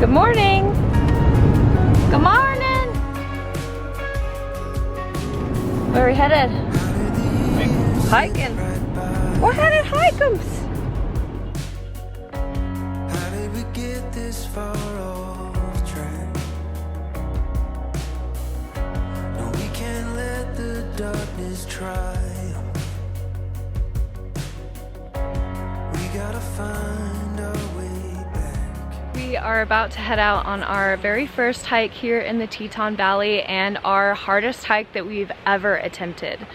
Good morning. Good morning. Where are we headed? Hiking. We're headed hikums. How did we get this far off track? No, we can't let the darkness triumph. We gotta find our way back. We are about to head out on our very first hike here in the Teton Valley and our hardest hike that we've ever attempted.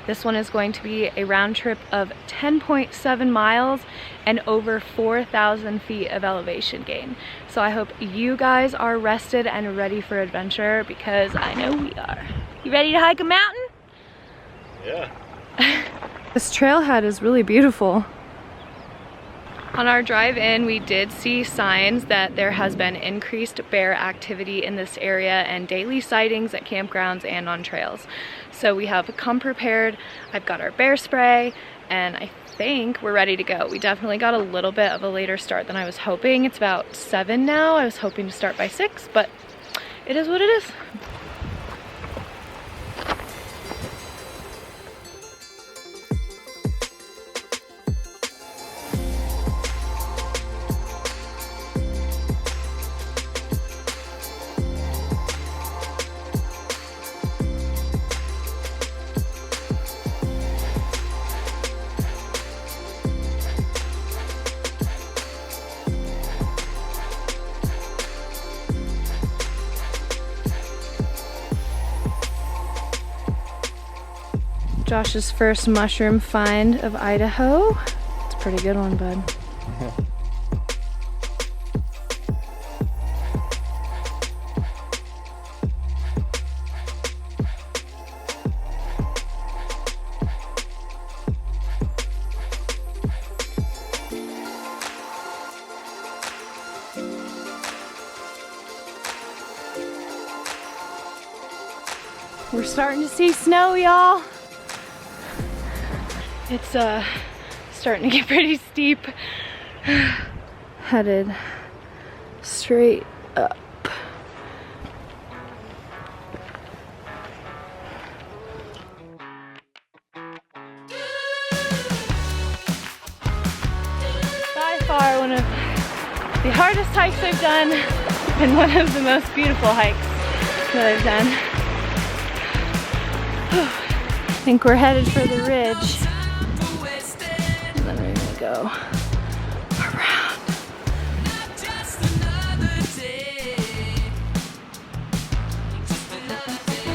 This one is going to be a round trip of 10.7 miles and over 4,000 feet of elevation gain. So I hope you guys are rested and ready for adventure because I know we are. You ready to hike a mountain? Yeah. This trailhead is really beautiful. On our drive in, we did see signs that there has been increased bear activity in this area and daily sightings at campgrounds and on trails. So we have come prepared. I've got our bear spray and I think we're ready to go. We definitely got a little bit of a later start than I was hoping. It's about 7 now. I was hoping to start by 6, but it is what it is. Josh's first mushroom find of Idaho. It's a pretty good one, bud. We're starting to see snow, y'all. It's starting to get pretty steep. Headed straight up. By far one of the hardest hikes I've done and one of the most beautiful hikes that I've done. I think we're headed for the ridge. And then we're gonna go around.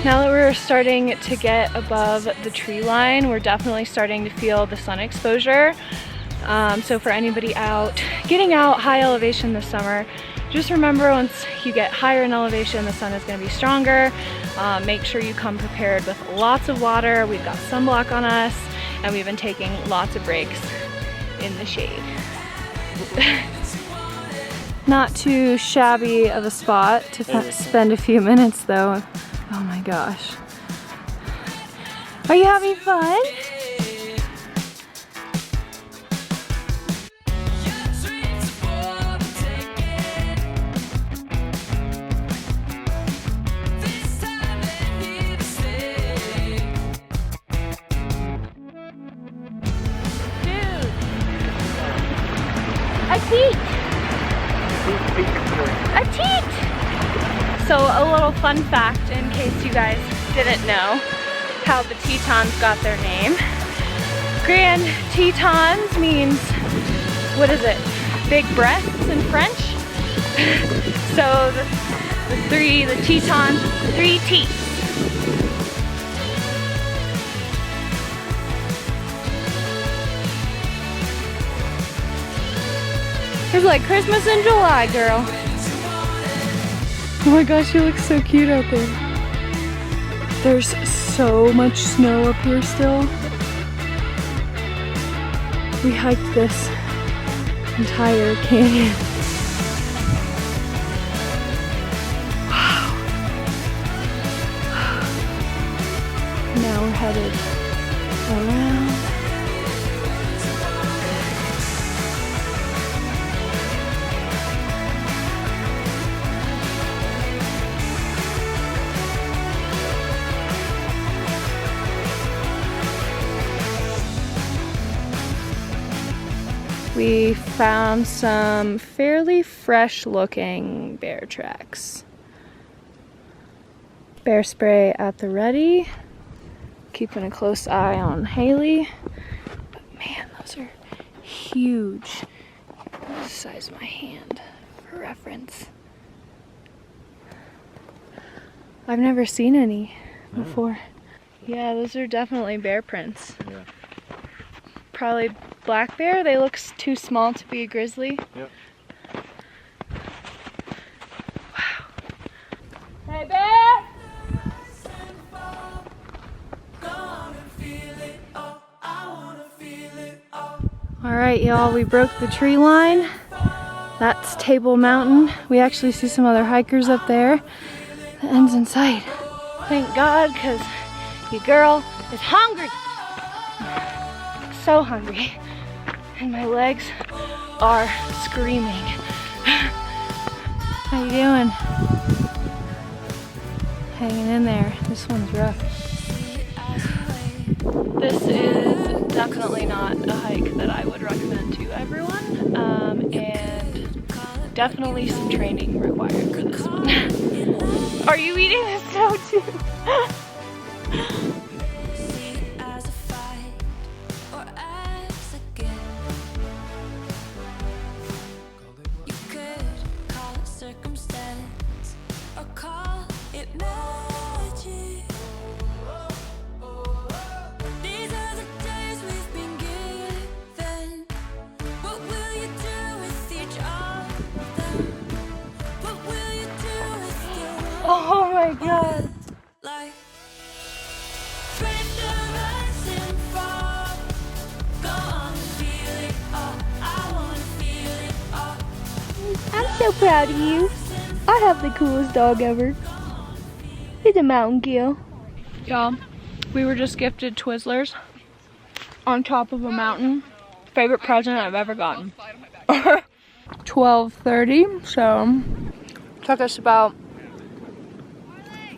Now that we're starting to get above the tree line, we're definitely starting to feel the sun exposure. So for anybody getting out high elevation this summer, just remember once you get higher in elevation, the sun is going to be stronger. Make sure you come prepared with lots of water. We've got sunblock on us and we've been taking lots of breaks in the shade. Not too shabby of a spot to spend a few minutes though. Oh my gosh. Are you having fun? A teat! A teat! So a little fun fact in case you guys didn't know how the Tetons got their name. Grand Tetons means, what is it? Big breasts in French? So the Tetons, 3 teats. It's like Christmas in July, girl. Oh my gosh, you look so cute out there. There's so much snow up here still. We hiked this entire canyon. Wow. Now we're headed around. We found some fairly fresh looking bear tracks. Bear spray at the ready. Keeping a close eye on Haley. But man, those are huge. The size of my hand for reference. I've never seen any before. Yeah, those are definitely bear prints. Yeah. Probably black bear. They look too small to be a grizzly. Yep. Wow. Hey, bear! All right, y'all, we broke the tree line. That's Table Mountain. We actually see some other hikers up there. The end's in sight. Thank God, because your girl is hungry. So hungry. And my legs are screaming. How you doing? Hanging in there. This one's rough. This is definitely not a hike that I would recommend to everyone, and definitely some training required for this one. Are you eating this now too? Oh my God. I'm so proud of you. I have the coolest dog ever. He's a mountain gill. Y'all, we were just gifted Twizzlers on top of a mountain. Favorite present I've ever gotten. 12:30, so took us about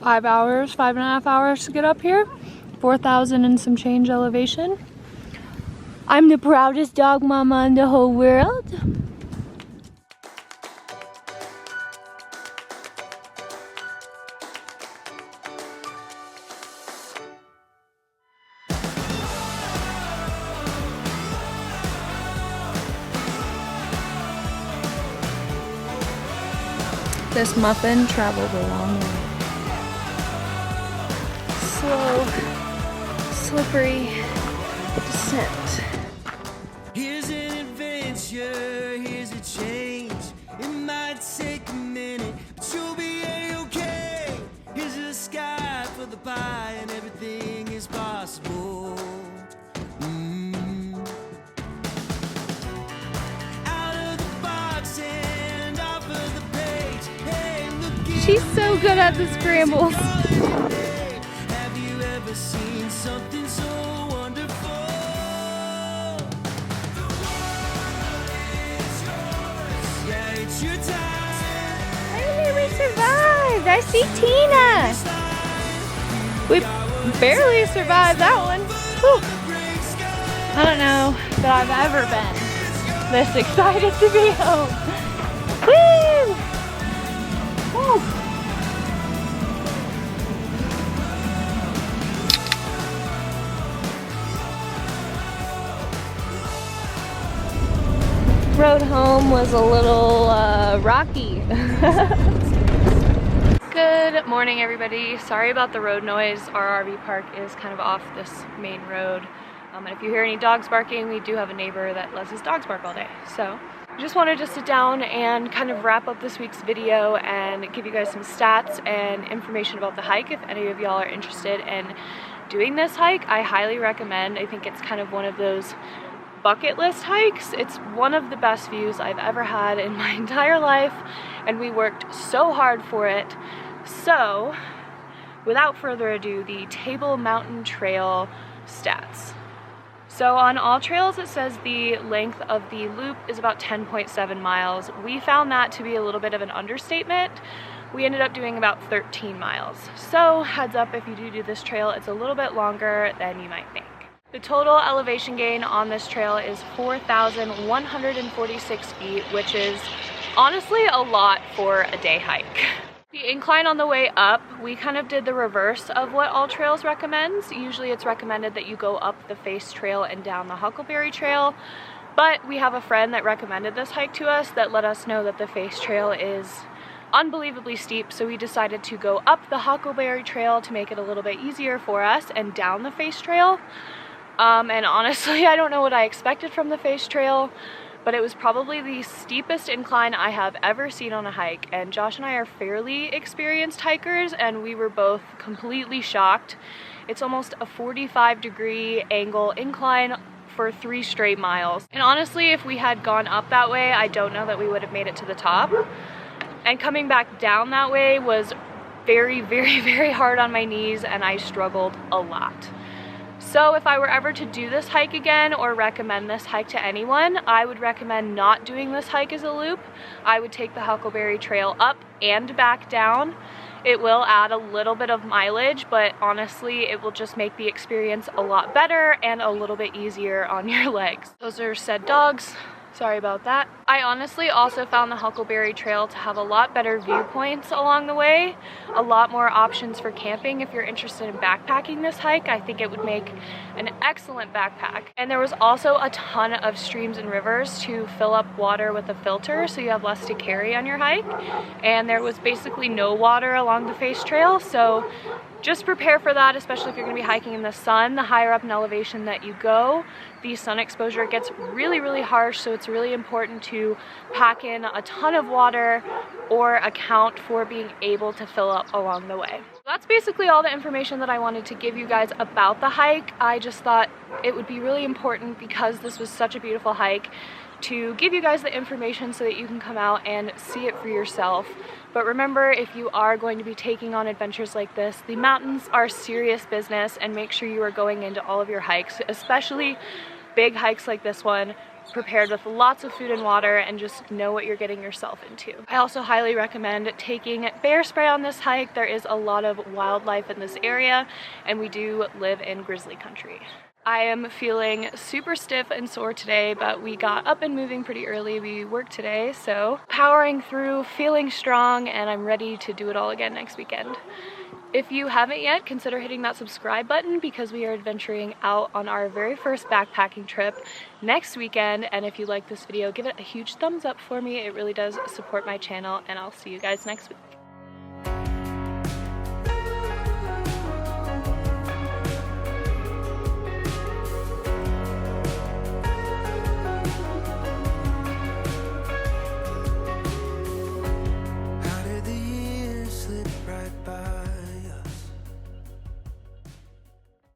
5.5 hours to get up here. 4,000 and some change elevation. I'm the proudest dog mama in the whole world. This muffin traveled a long way. Slow, slippery descent. Here's an adventure, here's a change. It might take a minute, but you'll be a-okay. Here's a sky for the pie and everything is possible. Out of the box and off of the page. Hey, look at She's so good at the scrambles. Have you ever seen something so wonderful? The world is yours. Yeah, it's your time. Hey, we survived. I see Tina. We barely survived that one. Whew. I don't know that I've ever been this excited to be home. Woo! Woo! Road home was a little rocky. Good morning, everybody. Sorry about the road noise. Our RV park is kind of off this main road. And if you hear any dogs barking, we do have a neighbor that lets his dogs bark all day. So I just wanted to sit down and kind of wrap up this week's video and give you guys some stats and information about the hike. If any of y'all are interested in doing this hike, I highly recommend. I think it's kind of one of those bucket list hikes. It's one of the best views I've ever had in my entire life, and we worked so hard for it. So without further ado, the Table Mountain Trail stats. So on all trails it says the length of the loop is about 10.7 miles. We found that to be a little bit of an understatement. We ended up doing about 13 miles. So heads up, if you do this trail, it's a little bit longer than you might think. The total elevation gain on this trail is 4,146 feet, which is honestly a lot for a day hike. The incline on the way up, we kind of did the reverse of what All Trails recommends. Usually it's recommended that you go up the Face Trail and down the Huckleberry Trail, but we have a friend that recommended this hike to us that let us know that the Face Trail is unbelievably steep, so we decided to go up the Huckleberry Trail to make it a little bit easier for us and down the Face Trail. And honestly, I don't know what I expected from the Face Trail, but it was probably the steepest incline I have ever seen on a hike, and Josh and I are fairly experienced hikers and we were both completely shocked. It's almost a 45-degree angle incline for 3 straight miles. And honestly, if we had gone up that way, I don't know that we would have made it to the top. And coming back down that way was very, very, very hard on my knees, and I struggled a lot. So if I were ever to do this hike again or recommend this hike to anyone, I would recommend not doing this hike as a loop. I would take the Huckleberry Trail up and back down. It will add a little bit of mileage, but honestly, it will just make the experience a lot better and a little bit easier on your legs. Those are said dogs. Sorry about that. I honestly also found the Huckleberry Trail to have a lot better viewpoints along the way, a lot more options for camping. If you're interested in backpacking this hike, I think it would make an excellent backpack. And there was also a ton of streams and rivers to fill up water with a filter, so you have less to carry on your hike. And there was basically no water along the Face Trail, so just prepare for that, especially if you're going to be hiking in the sun. The higher up in elevation that you go, the sun exposure gets really, really harsh, so it's really important to pack in a ton of water or account for being able to fill up along the way. That's basically all the information that I wanted to give you guys about the hike. I just thought it would be really important, because this was such a beautiful hike, to give you guys the information so that you can come out and see it for yourself. But remember, if you are going to be taking on adventures like this, the mountains are serious business, and make sure you are going into all of your hikes, especially big hikes like this one, prepared with lots of food and water, and just know what you're getting yourself into. I also highly recommend taking bear spray on this hike. There is a lot of wildlife in this area, and we do live in grizzly country. I am feeling super stiff and sore today, but we got up and moving pretty early. We worked today, so powering through, feeling strong, and I'm ready to do it all again next weekend. If you haven't yet, consider hitting that subscribe button, because we are adventuring out on our very first backpacking trip next weekend. And if you like this video, give it a huge thumbs up for me. It really does support my channel, and I'll see you guys next week.